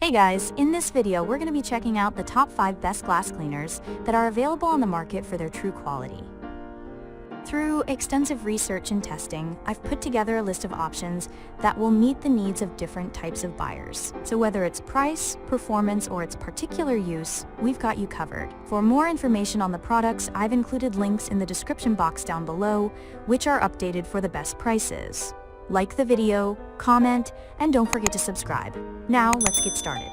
Hey guys, in this video we're going to be checking out the top 5 best glass cleaners that are available on the market for their true quality. Through extensive research and testing, I've put together a list of options that will meet the needs of different types of buyers. So whether it's price, performance, or its particular use, we've got you covered. For more information on the products, I've included links in the description box down below, which are updated for the best prices. Like the video, comment, and don't forget to subscribe. Now, let's get started.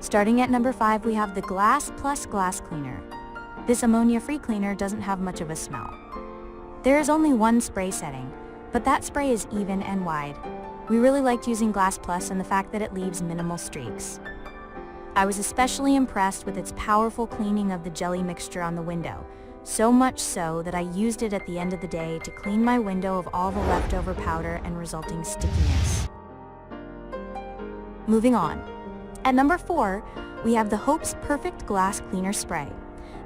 Starting at number 5, we have the Glass Plus Glass Cleaner. This ammonia-free cleaner doesn't have much of a smell. There is only one spray setting, but that spray is even and wide. We really liked using Glass Plus and the fact that it leaves minimal streaks. I was especially impressed with its powerful cleaning of the jelly mixture on the window. So much so that I used it at the end of the day to clean my window of all the leftover powder and resulting stickiness. Moving on. At number 4, we have the Hope's Perfect Glass Cleaner Spray.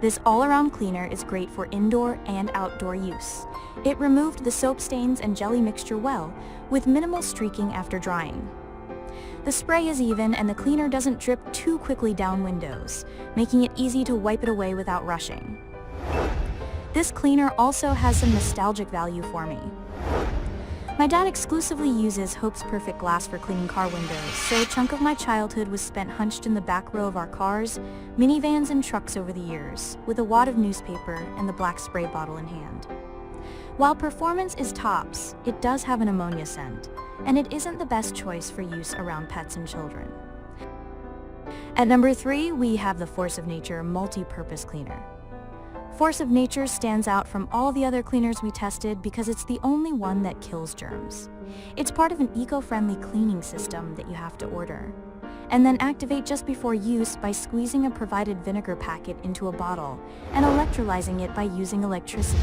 This all-around cleaner is great for indoor and outdoor use. It removed the soap stains and jelly mixture well, with minimal streaking after drying. The spray is even and the cleaner doesn't drip too quickly down windows, making it easy to wipe it away without rushing. This cleaner also has some nostalgic value for me. My dad exclusively uses Hope's Perfect Glass for cleaning car windows, so a chunk of my childhood was spent hunched in the back row of our cars, minivans, and trucks over the years, with a wad of newspaper and the black spray bottle in hand. While performance is tops, it does have an ammonia scent, and it isn't the best choice for use around pets and children. At number 3, we have the Force of Nature Multi-Purpose Cleaner. Force of Nature stands out from all the other cleaners we tested because it's the only one that kills germs. It's part of an eco-friendly cleaning system that you have to order, and then activate just before use by squeezing a provided vinegar packet into a bottle and electrolyzing it by using electricity.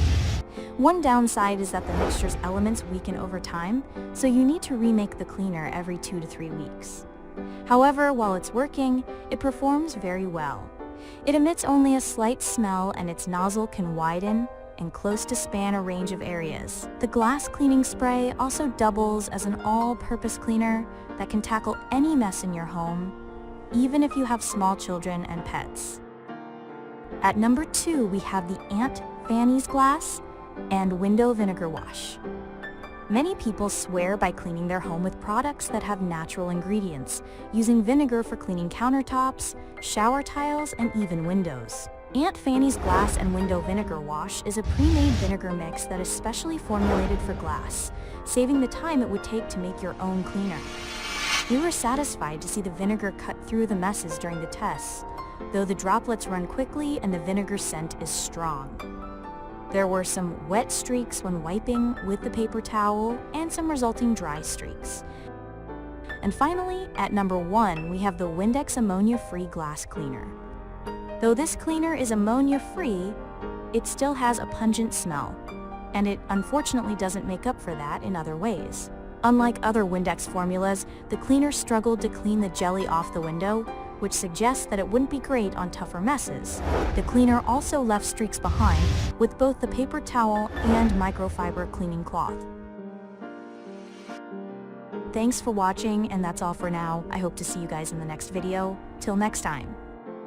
One downside is that the mixture's elements weaken over time, so you need to remake the cleaner every 2 to 3 weeks. However, while it's working, it performs very well. It emits only a slight smell and its nozzle can widen and close to span a range of areas. The glass cleaning spray also doubles as an all-purpose cleaner that can tackle any mess in your home, even if you have small children and pets. At number 2, we have the Fannie's Glass and Window Vinegar Wash. Many people swear by cleaning their home with products that have natural ingredients, using vinegar for cleaning countertops, shower tiles, and even windows. Fannie's Glass and Window Vinegar Wash is a pre-made vinegar mix that is specially formulated for glass, saving the time it would take to make your own cleaner. We were satisfied to see the vinegar cut through the messes during the tests, though the droplets run quickly and the vinegar scent is strong. There were some wet streaks when wiping with the paper towel and some resulting dry streaks. And finally, at number 1, we have the Windex Ammonia-Free Glass Cleaner. Though this cleaner is ammonia-free, it still has a pungent smell, and it unfortunately doesn't make up for that in other ways. Unlike other Windex formulas, the cleaner struggled to clean the jelly off the window, which suggests that it wouldn't be great on tougher messes. The cleaner also left streaks behind with both the paper towel and microfiber cleaning cloth. Thanks for watching, and that's all for now. I hope to see you guys in the next video. Till next time.